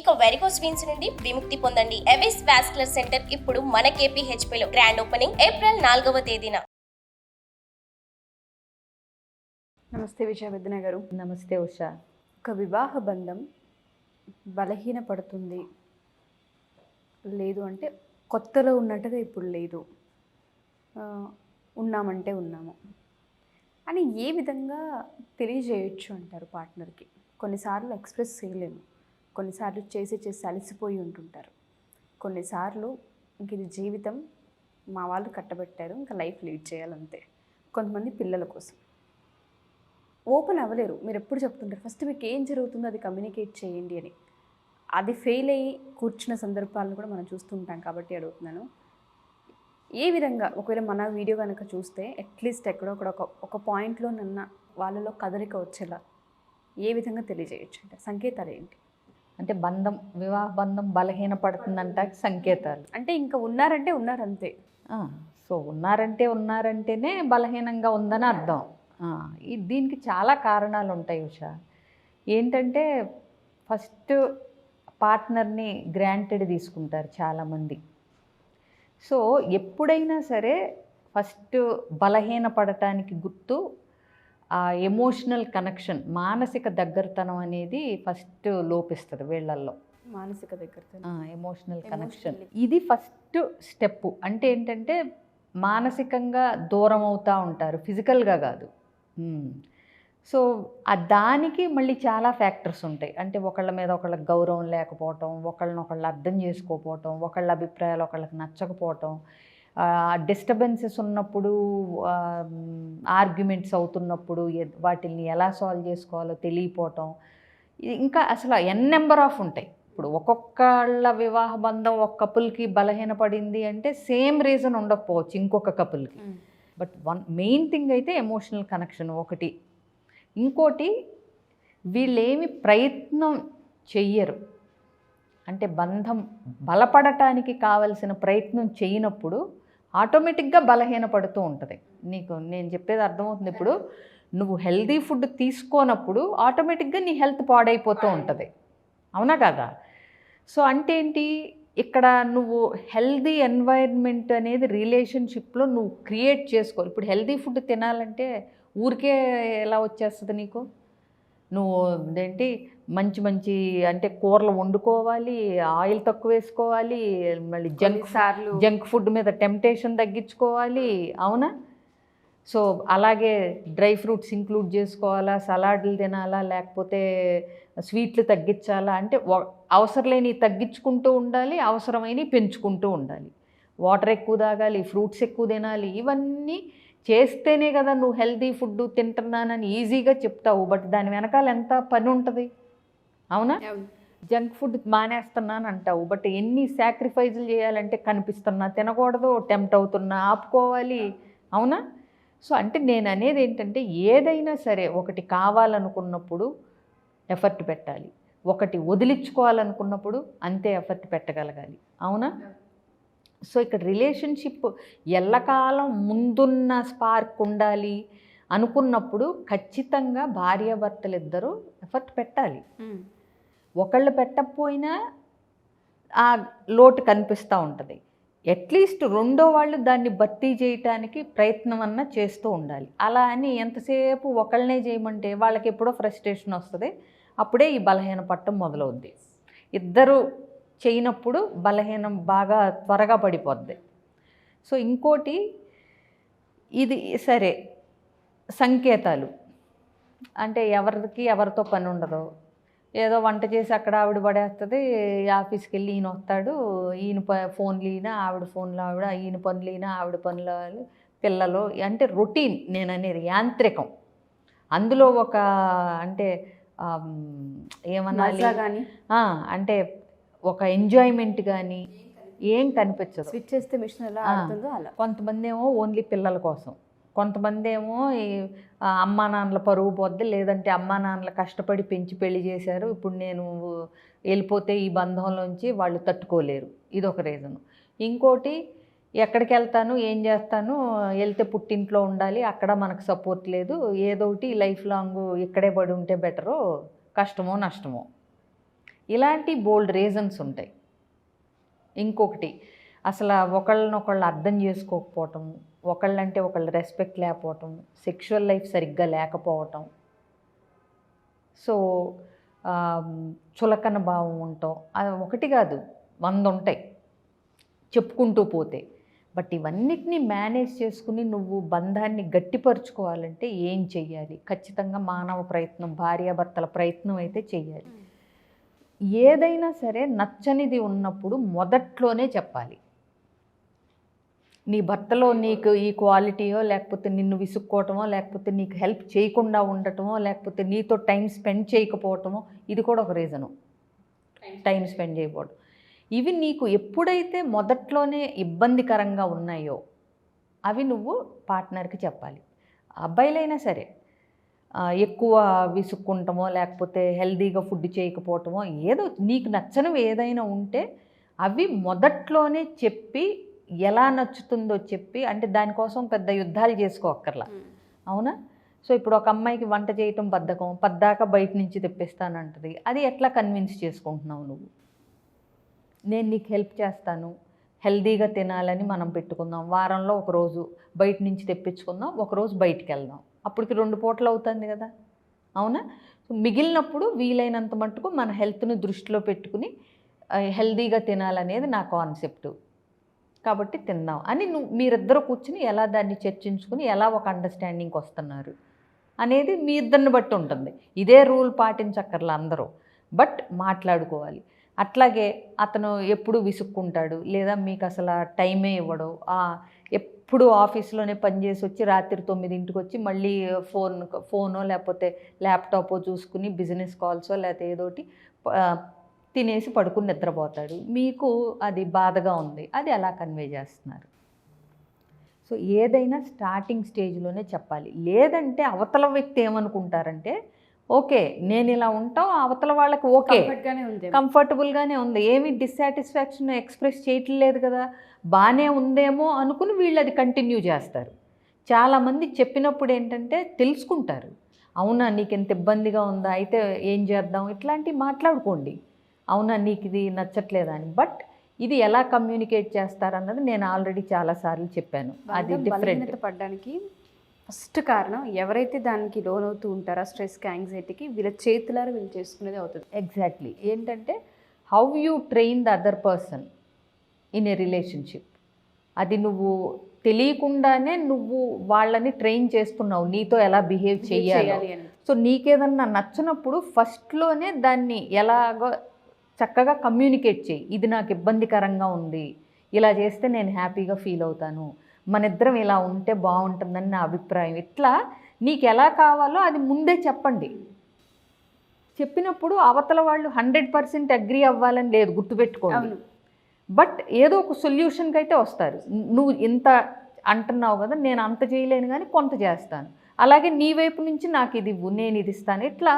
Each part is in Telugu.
ఇక వెరికోస్ వీన్స్ నుండి విముక్తి పొందండి. ఎవిస్ వాస్కులర్ సెంటర్ ఇప్పుడు మన KPHP లో గ్రాండ్ ఓపెనింగ్ ఏప్రిల్ 4వ తేదీన. నమస్తే విజయవర్ధన గారు. నమస్తే ఉషా. ఒక వివాహ బంధం బలహీనపడుతుంది, లేదు అంటే కొత్తలో ఉన్నట్టుగా ఇప్పుడు లేదు, ఉన్నామంటే ఉన్నాము అని ఏ విధంగా తెలియజేయచ్చు అంటారు పార్ట్నర్కి? కొన్నిసార్లు ఎక్స్ప్రెస్ చేయలేము, కొన్నిసార్లు చేసి అలసిపోయి ఉంటుంటారు, కొన్నిసార్లు ఇంక ఇది జీవితం, మా వాళ్ళు కట్టబెట్టారు, ఇంకా లైఫ్ లీడ్ చేయాలంతే. కొంతమంది పిల్లల కోసం ఓపెన్ అవ్వలేరు. మీరు ఎప్పుడు చెప్తుంటారు ఫస్ట్ మీకు ఏం జరుగుతుందో అది కమ్యూనికేట్ చేయండి అని. అది ఫెయిల్ అయ్యి కూర్చున్న సందర్భాలను కూడా మనం చూస్తుంటాం కాబట్టి అడుగుతున్నాను. ఏ విధంగా ఒకవేళ మన వీడియో కనుక చూస్తే అట్లీస్ట్ ఎక్కడో ఒక పాయింట్లో నన్న వాళ్ళలో కదలిక వచ్చేలా ఏ విధంగా తెలియజేయచ్చు అంటే సంకేతాలు ఏంటి? అంటే వివాహ బంధం బలహీనపడుతుందంట సంకేతాలు అంటే ఇంకా ఉన్నారంటే ఉన్నారంతే. సో ఉన్నారంటేనే బలహీనంగా ఉందని అర్థం. దీనికి చాలా కారణాలు ఉంటాయి ఉషా. ఏంటంటే ఫస్ట్ పార్ట్నర్ని గ్రాంటెడ్ తీసుకుంటారు చాలామంది. సో ఎప్పుడైనా సరే ఫస్ట్ బలహీనపడటానికి గుర్తు ఆ ఎమోషనల్ కనెక్షన్, మానసిక దగ్గరతనం అనేది ఫస్ట్ లోపిస్తుంది వీళ్ళల్లో. మానసిక దగ్గరతనం, ఎమోషనల్ కనెక్షన్ ఇది ఫస్ట్ స్టెప్. అంటే ఏంటంటే మానసికంగా దూరం అవుతూ ఉంటారు, ఫిజికల్గా కాదు. సో దానికి మళ్ళీ చాలా ఫ్యాక్టర్స్ ఉంటాయి. అంటే ఒకళ్ళ మీద ఒకళ్ళకి గౌరవం లేకపోవటం, ఒకళ్ళనొకళ్ళు అర్థం చేసుకోకపోవటం, ఒకళ్ళ అభిప్రాయాలు ఒకళ్ళకి నచ్చకపోవటం, డిస్టర్బెన్సెస్ ఉన్నప్పుడు, ఆర్గ్యుమెంట్స్ అవుతున్నప్పుడు వాటిని ఎలా సాల్వ్ చేసుకోవాలో తెలియపోవటం, ఇంకా అసలు నెంబర్ ఆఫ్ ఉంటాయి. ఇప్పుడు ఒక్కొక్కళ్ళ వివాహ బంధం ఒక కపుల్కి బలహీనపడింది అంటే సేమ్ రీజన్ ఉండకపోవచ్చు ఇంకొక కపుల్కి. బట్ మెయిన్ థింగ్ అయితే ఎమోషనల్ కనెక్షన్ ఒకటి. ఇంకోటి, వీళ్ళేమి ప్రయత్నం చెయ్యరు. అంటే బంధం బలపడటానికి కావలసిన ప్రయత్నం చేయనప్పుడు ఆటోమేటిక్గా బలహీనపడుతూ ఉంటుంది. నేను చెప్పేది అర్థమవుతుంది. ఇప్పుడు నువ్వు హెల్దీ ఫుడ్ తీసుకోనప్పుడు ఆటోమేటిక్గా నీ హెల్త్ పాడైపోతూ ఉంటుంది, అవునా కదా? సో అంటే ఏంటి, ఇక్కడ నువ్వు హెల్దీ ఎన్వైర్న్మెంట్ అనేది రిలేషన్షిప్లో నువ్వు క్రియేట్ చేసుకోవాలి. ఇప్పుడు హెల్దీ ఫుడ్ తినాలంటే ఊరికే ఎలా వచ్చేస్తుంది నీకు? నువ్వు ఏంటి మంచి అంటే కూరలు వండుకోవాలి, ఆయిల్ తక్కువ వేసుకోవాలి, మళ్ళీ జంక్ ఫుడ్ మీద టెంప్టేషన్ తగ్గించుకోవాలి, అవునా? సో అలాగే డ్రై ఫ్రూట్స్ ఇంక్లూడ్ చేసుకోవాలా, సలాడ్లు తినాలా, లేకపోతే స్వీట్లు తగ్గించాలా. అంటే అవసరం లేని తగ్గించుకుంటూ ఉండాలి, అవసరమైనవి పెంచుకుంటూ ఉండాలి. వాటర్ ఎక్కువ తాగాలి, ఫ్రూట్స్ ఎక్కువ తినాలి. ఇవన్నీ చేస్తేనే కదా నువ్వు హెల్తీ ఫుడ్ తింటున్నానని ఈజీగా చెప్తావు. బట్ దాని వెనకాల ఎంత పని ఉంటుంది, అవునా? జంక్ ఫుడ్ మానేస్తున్నాను అంటావు, బట్ ఎన్ని సాక్రిఫైజులు చేయాలంటే కనిపిస్తున్నా తినకూడదు, టెంప్ట్ అవుతున్నా ఆపుకోవాలి, అవునా? సో అంటే నేను అనేది ఏంటంటే ఏదైనా సరే ఒకటి కావాలనుకున్నప్పుడు ఎఫర్ట్ పెట్టాలి, ఒకటి వదిలించుకోవాలనుకున్నప్పుడు అంతే ఎఫర్ట్ పెట్టగలగాలి, అవునా? సో ఇక్కడ రిలేషన్షిప్ ఎల్లకాలం ముందున్న స్పార్క్ ఉండాలి అనుకున్నప్పుడు ఖచ్చితంగా భార్యాభర్తలు ఇద్దరూ ఎఫర్ట్ పెట్టాలి. ఒకళ్ళు పెట్టకపోయినా ఆ లోటు కనిపిస్తూ ఉంటుంది. అట్లీస్ట్ రెండో వాళ్ళు దాన్ని భర్తీ చేయటానికి ప్రయత్నం అన్నా చేస్తూ ఉండాలి. అలా అని ఎంతసేపు ఒకళ్ళనే చేయమంటే వాళ్ళకి ఎప్పుడో ఫ్రస్ట్రేషన్ వస్తుంది, అప్పుడే ఈ బలహీన పట్టం మొదలవుద్ది. ఇద్దరు చేయనప్పుడు బలహీనం బాగా త్వరగా పడిపోద్ది. సో ఇంకోటి, ఇది సరే సంకేతాలు అంటే ఎవరితో పని ఉండదు, ఏదో వంట చేసి అక్కడ ఆవిడ పడేస్తుంది, ఆఫీస్కి వెళ్ళి ఈయన వస్తాడు, ఈయన ఫోన్లు ఈయన, ఆవిడ ఫోన్లో ఆవిడ, ఈయన పనులు ఈయన, ఆవిడ పనులు పిల్లలు. అంటే రొటీన్, నేను అనేది యాంత్రికం. అందులో ఒక అంటే ఏమన్నా కానీ అంటే ఒక ఎంజాయ్మెంట్ కానీ ఏం కనిపించదు. స్విచ్ చేస్తే మిషన్ ఎలా ఆడుతుందో అలా. కొంతమంది ఏమో ఓన్లీ పిల్లల కోసం, కొంతమంది ఏమో అమ్మా నాన్నల పరువు పోద్ది, లేదంటే అమ్మా నాన్నల కష్టపడి పెంచి పెళ్లి చేశారు, ఇప్పుడు నేను వెళ్ళిపోతే ఈ బంధంలోంచి వాళ్ళు తట్టుకోలేరు, ఇదొక రీజను. ఇంకోటి, ఎక్కడికి వెళ్తాను ఏం చేస్తాను, వెళ్తే పుట్టింట్లో ఉండాలి, అక్కడ మనకు సపోర్ట్ లేదు, ఏదో ఒకటి లైఫ్ లాంగ్ ఇక్కడే పడి ఉంటే బెటరు, కష్టమో నష్టమో. ఇలాంటి బోల్డ్ రీజన్స్ ఉంటాయి. ఇంకొకటి అసలు ఒకళ్ళనొకళ్ళు అర్థం చేసుకోకపోవటం, ఒకళ్ళంటే ఒకళ్ళు రెస్పెక్ట్ లేకపోవటం, సెక్షువల్ లైఫ్ సరిగ్గా లేకపోవటం, సో చులకన భావం ఉండటం, అది ఒకటి కాదు 100 ఉంటాయి చెప్పుకుంటూ పోతే. బట్ ఇవన్నిటినీ మేనేజ్ చేసుకుని నువ్వు బంధాన్ని గట్టిపరుచుకోవాలంటే ఏం చెయ్యాలి? ఖచ్చితంగా మానవ ప్రయత్నం, భార్యాభర్తల ప్రయత్నం అయితే చెయ్యాలి. ఏదైనా సరే నచ్చనిది ఉన్నప్పుడు మొదట్లోనే చెప్పాలి. నీ భర్తలో నీకు ఈ క్వాలిటీయో, లేకపోతే నిన్ను విసుక్కోవటమో, లేకపోతే నీకు హెల్ప్ చేయకుండా ఉండటమో, లేకపోతే నీతో టైం స్పెండ్ చేయకపోవటమో, ఇది కూడా ఒక రీజను. టైం స్పెండ్ చేయకపోవడం, ఇవి నీకు ఎప్పుడైతే మొదట్లోనే ఇబ్బందికరంగా ఉన్నాయో అవి నువ్వు పార్ట్నర్కి చెప్పాలి. అబ్బాయిలైనా సరే ఎక్కువ విసుక్కుంటామో, లేకపోతే హెల్దీగా ఫుడ్ చేయకపోవటమో, ఏదో నీకు నచ్చనివి ఏదైనా ఉంటే అవి మొదట్లోనే చెప్పి, ఎలా నచ్చుతుందో చెప్పి, అంటే దానికోసం పెద్ద యుద్ధాలు చేసుకోక్కర్లా, అవునా? సో ఇప్పుడు ఒక అమ్మాయికి వంట చేయటం బద్ధకం, పద్దాక బయట నుంచి తెప్పిస్తానంటది, అది ఎట్లా కన్విన్స్ చేసుకుంటున్నావు నువ్వు? నేను నీకు హెల్ప్ చేస్తాను, హెల్దీగా తినాలని మనం పెట్టుకుందాం, వారంలో ఒకరోజు బయట నుంచి తెప్పించుకుందాం, ఒకరోజు బయటికి వెళ్దాం, అప్పటికి 2 పూటలు అవుతుంది కదా, అవునా? సో మిగిలినప్పుడు వీలైనంత మట్టుకు మన హెల్త్ని దృష్టిలో పెట్టుకుని హెల్దీగా తినాలనేది నా కాన్సెప్టు, కాబట్టి తిందాం అని మీరిద్దరూ కూర్చుని ఎలా దాన్ని చర్చించుకుని ఎలా ఒక అండర్స్టాండింగ్కి వస్తున్నారు అనేది మీ ఇద్దరిని బట్టి ఉంటుంది. ఇదే రూల్ పాటించక్కర్లా అందరూ, బట్ మాట్లాడుకోవాలి. అట్లాగే అతను ఎప్పుడు విసుక్కుంటాడు, లేదా మీకు అసలు టైమే ఇవ్వడు, ఎప్పుడు ఆఫీస్లోనే పనిచేసి వచ్చి రాత్రి 9ంటికి వచ్చి మళ్ళీ ఫోనో లేకపోతే ల్యాప్టాపో చూసుకుని బిజినెస్ కాల్సో లేకపోతే ఏదోటి తినేసి పడుకుని నిద్రపోతాడు, మీకు అది బాధగా ఉంది, అది ఎలా కన్వే చేస్తున్నారు? సో ఏదైనా స్టార్టింగ్ స్టేజ్లోనే చెప్పాలి. లేదంటే అవతల వ్యక్తి ఏమనుకుంటారంటే, ఓకే నేను ఇలా ఉంటాం, అవతల వాళ్ళకి ఓకే కంఫర్టబుల్గానే ఉంది, ఏమి డిస్సాటిస్ఫాక్షన్ ఎక్స్ప్రెస్ చేయట్లేదు కదా, బాగానే ఉందేమో అనుకుని వీళ్ళు అది కంటిన్యూ చేస్తారు. చాలామంది చెప్పినప్పుడు ఏంటంటే తెలుసుకుంటారు, అవునా నీకు ఎంత ఇబ్బందిగా ఉందా, అయితే ఏం చేద్దాం, ఇట్లాంటివి మాట్లాడుకోండి, అవునా నీకు ఇది నచ్చట్లేదా అని. బట్ ఇది ఎలా కమ్యూనికేట్ చేస్తారన్నది నేను ఆల్రెడీ చాలాసార్లు చెప్పాను. అది డిఫరెంట్. పడడానికి ఫస్ట్ కారణం ఎవరైతే దానికి లోన్ అవుతూ ఉంటారో స్ట్రెస్కి, యాంగ్జైటీకి, వీళ్ళ చేతులారా వీళ్ళు చేసుకునేది అవుతుంది. ఎగ్జాక్ట్లీ. ఏంటంటే how you train the other person in a relationship, అది నువ్వు తెలియకుండానే నువ్వు వాళ్ళని ట్రైన్ చేస్తున్నావు నీతో ఎలా బిహేవ్ చేయాలి అని. సో నీకేదన్నా నచ్చినప్పుడు ఫస్ట్లోనే దాన్ని ఎలాగో చక్కగా కమ్యూనికేట్ చేయి, ఇది నాకు ఇబ్బందికరంగా ఉంది, ఇలా చేస్తే నేను హ్యాపీగా ఫీల్ అవుతాను, మన ఇద్దరం ఇలా ఉంటే బాగుంటుందని నా అభిప్రాయం, ఇట్లా నీకు ఎలా కావాలో అది ముందే చెప్పండి. చెప్పినప్పుడు అవతల వాళ్ళు 100% అగ్రీ అవ్వాలని లేదు, గుర్తుపెట్టుకోండి. బట్ ఏదో ఒక సొల్యూషన్కి అయితే వస్తారు. నువ్వు ఇంత అంటున్నావు కదా, నేను అంత చేయలేను కానీ కొంత చేస్తాను, అలాగే నీ వైపు నుంచి నాకు ఇది ఇవ్వు, నేను ఇది ఇస్తాను, ఇట్లా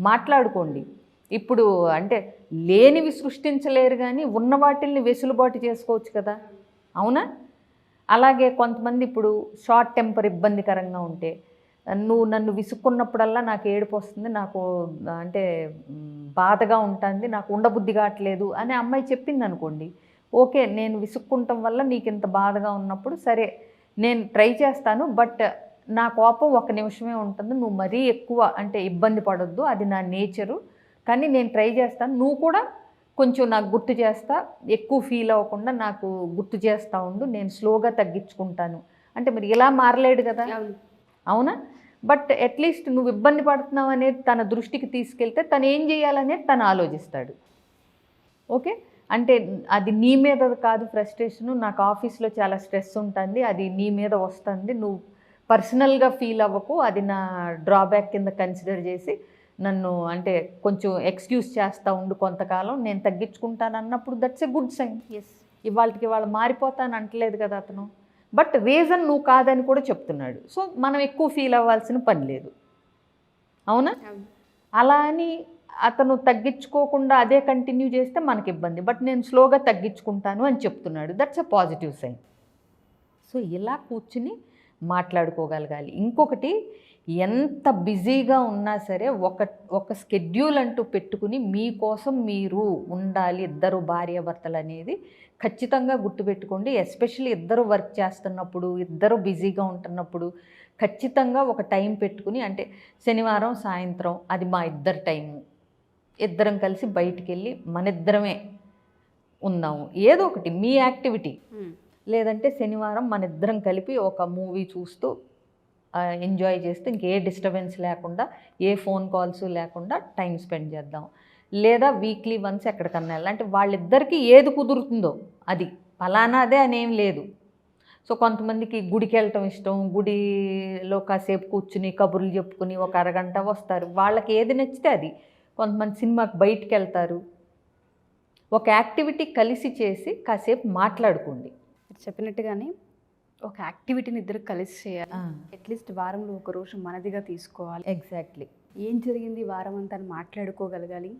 మాట్లాడుకోండి. ఇప్పుడు అంటే లేనివి సృష్టించలేరు కానీ ఉన్న వాటిల్ని వెసులుబాటు చేసుకోవచ్చు కదా, అవునా? అలాగే కొంతమంది ఇప్పుడు షార్ట్ టెంపర్ ఇబ్బందికరంగా ఉంటే, నువ్వు నన్ను విసుక్కున్నప్పుడల్లా నాకు ఏడుపు వస్తుంది, నాకు అంటే బాధగా ఉంటుంది, నాకు ఉండబుద్ధి కావట్లేదు అని అమ్మాయి చెప్పింది అనుకోండి, ఓకే నేను విసుక్కుంటాం వల్ల నీకు ఇంత బాధగా ఉన్నప్పుడు సరే నేను ట్రై చేస్తాను, బట్ నా కోపం 1 నిమిషమే ఉంటుంది, నువ్వు మరీ ఎక్కువ అంటే ఇబ్బంది పడొద్దు, అది నా నేచరు, కానీ నేను ట్రై చేస్తాను, నువ్వు కూడా కొంచెం నాకు గుర్తు చేస్తా, ఎక్కువ ఫీల్ అవ్వకుండా నాకు గుర్తు చేస్తూ ఉండు, నేను స్లోగా తగ్గించుకుంటాను అంటే మరి ఇలా మారలేడు కదా, అవునా? బట్ అట్లీస్ట్ నువ్వు ఇబ్బంది పడుతున్నావు అనేది తన దృష్టికి తీసుకెళ్తే తను ఏం చేయాలనేది తను ఆలోచిస్తాడు. ఓకే, అంటే అది నీ మీద కాదు ఫ్రస్ట్రేషను, నాకు ఆఫీస్లో చాలా స్ట్రెస్ ఉంటుంది, అది నీ మీద వస్తుంది, నువ్వు పర్సనల్గా ఫీల్ అవ్వకు, అది నా డ్రాబ్యాక్ కింద కన్సిడర్ చేసి నన్ను అంటే కొంచెం ఎక్స్క్యూజ్ చేస్తూ ఉండు కొంతకాలం, నేను తగ్గించుకుంటాను అన్నప్పుడు దట్స్ ఎ గుడ్ సైన్. ఇవాళకి వాళ్ళు మారిపోతాను అంటలేదు కదా అతను, బట్ రీజన్ నువ్వు కాదని కూడా చెప్తున్నాడు. సో మనం ఎక్కువ ఫీల్ అవ్వాల్సిన పని లేదు, అవునా? అలా అని అతను తగ్గించుకోకుండా అదే కంటిన్యూ చేస్తే మనకి ఇబ్బంది, బట్ నేను స్లోగా తగ్గించుకుంటాను అని చెప్తున్నాడు, that's a positive sign. So ఇలా కూర్చుని మాట్లాడుకోగలగాలి. ఇంకొకటి, ఎంత బిజీగా ఉన్నా సరే ఒక స్కెడ్యూల్ అంటూ పెట్టుకుని మీకోసం మీరు ఉండాలి ఇద్దరు భార్యాభర్తలు అనేది ఖచ్చితంగా గుర్తుపెట్టుకోండి. ఎస్పెషల్లీ ఇద్దరు వర్క్ చేస్తున్నప్పుడు, ఇద్దరు బిజీగా ఉంటున్నప్పుడు ఖచ్చితంగా ఒక టైం పెట్టుకుని, అంటే శనివారం సాయంత్రం అది మా ఇద్దరు టైము, ఇద్దరం కలిసి బయటికి వెళ్ళి మన ఇద్దరమే ఉన్నాము, ఏదో ఒకటి మీ యాక్టివిటీ. లేదంటే శనివారం మన ఇద్దరం కలిపి ఒక మూవీ చూస్తూ ఎంజాయ్ చేస్తే ఇంకే డిస్టర్బెన్స్ లేకుండా, ఏ ఫోన్ కాల్స్ లేకుండా టైం స్పెండ్ చేద్దాం. లేదా వీక్లీ వన్స్ ఎక్కడికన్నా వెళ్ళాలి. అంటే వాళ్ళిద్దరికీ ఏది కుదురుతుందో అది, ఫలానాదే అనేం లేదు. సో కొంతమందికి గుడికి వెళ్ళటం ఇష్టం, గుడిలో కాసేపు కూర్చుని కబుర్లు చెప్పుకుని ఒక అరగంట వస్తారు, వాళ్ళకి ఏది నచ్చితే అది. కొంతమంది సినిమాకి బయటికి వెళ్తారు. ఒక యాక్టివిటీ కలిసి చేసి కాసేపు మాట్లాడుకోండి. చెప్పినట్టుగానే ఒక యాక్టివిటీని ఇద్దరు కలిసి చేయాలి. అట్లీస్ట్ వారంలో ఒక రోజు మనదిగా తీసుకోవాలి. ఎగ్జాక్ట్లీ. ఏం జరిగింది వారం అంతా అని మాట్లాడుకోగలగాలి.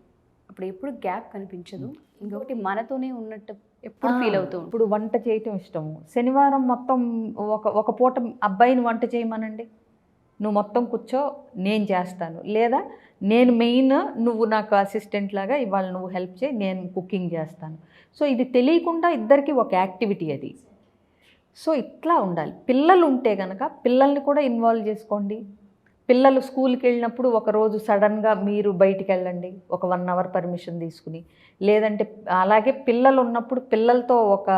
అప్పుడు ఎప్పుడు గ్యాప్ కనిపించదు. ఇంకొకటి మనతోనే ఉన్నట్టు ఎప్పుడు ఫీల్ అవుతూ. ఇప్పుడు వంట చేయటం ఇష్టము, శనివారం మొత్తం ఒక పూట అబ్బాయిని వంట చేయమనండి, నువ్వు మొత్తం కూర్చో నేను చేస్తాను, లేదా నేను మెయిన్, నువ్వు నాకు అసిస్టెంట్ లాగా ఇవాళ నువ్వు హెల్ప్ చేయి, నేను కుకింగ్ చేస్తాను. సో ఇది తెలియకుండా ఇద్దరికి ఒక యాక్టివిటీ అది. సో ఇట్లా ఉండాలి. పిల్లలు ఉంటే కనుక పిల్లల్ని కూడా ఇన్వాల్వ్ చేసుకోండి. పిల్లలు స్కూల్కి వెళ్ళినప్పుడు ఒకరోజు సడన్గా మీరు బయటికి వెళ్ళండి, ఒక 1 అవర్ పర్మిషన్ తీసుకుని. లేదంటే అలాగే పిల్లలు ఉన్నప్పుడు పిల్లలతో ఒక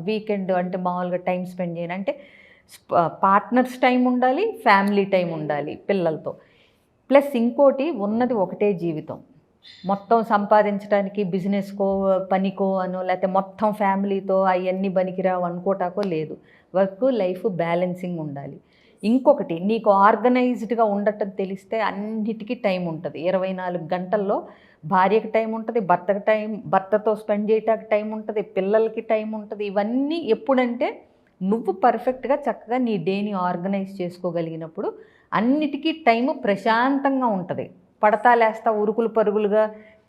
వీకెండ్ అంటే మామూలుగా టైం స్పెండ్ చేయండి. అంటే పార్ట్నర్స్ టైం ఉండాలి, ఫ్యామిలీ టైం ఉండాలి పిల్లలతో. ప్లస్ ఇంకోటి, ఉన్నది ఒకటే జీవితం, మొత్తం సంపాదించడానికి బిజినెస్కో పనికో అనో లేకపోతే మొత్తం ఫ్యామిలీతో అవన్నీ పనికిరావు అనుకోటాకో లేదు. వర్క్ లైఫ్ బ్యాలెన్సింగ్ ఉండాలి. ఇంకొకటి, నీకు ఆర్గనైజ్డ్గా ఉండటం తెలిస్తే అన్నిటికీ టైం ఉంటుంది. 24 గంటల్లో భార్యకి టైం ఉంటుంది, భర్తతో స్పెండ్ చేయటానికి టైం ఉంటుంది, పిల్లలకి టైం ఉంటుంది. ఇవన్నీ ఎప్పుడంటే నువ్వు పర్ఫెక్ట్గా చక్కగా నీ డేని ఆర్గనైజ్ చేసుకోగలిగినప్పుడు అన్నిటికీ టైము ప్రశాంతంగా ఉంటుంది. పడతా లేస్తా ఉరుకులు పరుగులుగా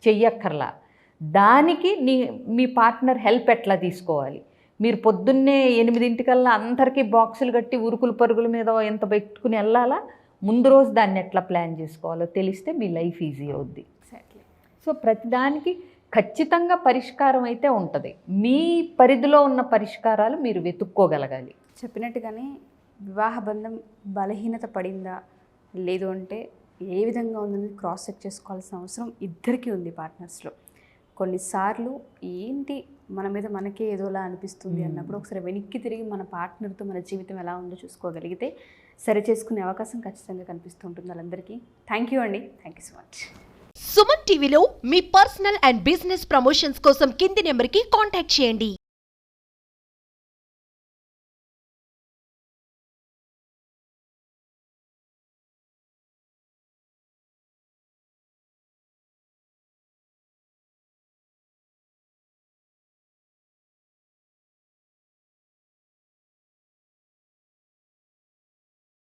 చెయ్యక్కర్లా. దానికి మీ పార్ట్నర్ హెల్ప్ ఎట్లా తీసుకోవాలి? మీరు పొద్దున్నే 8 అందరికీ బాక్సులు కట్టి ఉరుకులు పరుగుల మీద ఎంత పెట్టుకుని వెళ్ళాలా? ముందు రోజు దాన్ని ఎట్లా ప్లాన్ చేసుకోవాలో తెలిస్తే మీ లైఫ్ ఈజీ అవుద్ది. సో ప్రతిదానికి ఖచ్చితంగా పరిష్కారం అయితే ఉంటుంది. మీ పరిధిలో ఉన్న పరిష్కారాలు మీరు వెతుక్కోగలగాలి. చెప్పినట్టుగానే వివాహ బంధం బలహీనత పడిందా లేదు అంటే ఏ విధంగా ఉందని క్రాస్ చెక్ చేసుకోవాల్సిన అవసరం ఇద్దరికీ ఉంది పార్ట్నర్స్లో. కొన్నిసార్లు ఏంటి మన మీద మనకే ఏదోలా అనిపిస్తుంది అన్నప్పుడు ఒకసారి వెనక్కి తిరిగి మన పార్ట్నర్తో మన జీవితం ఎలా ఉందో చూసుకోగలిగితే సరి చేసుకునే అవకాశం ఖచ్చితంగా కనిపిస్తూ ఉంటుంది వాళ్ళందరికీ. థ్యాంక్ యూ అండి. Thank you so much. Suman టీవీలో మీ పర్సనల్ అండ్ బిజినెస్ ప్రమోషన్స్ కోసం కింది నెంబర్కి కాంటాక్ట్ చేయండి.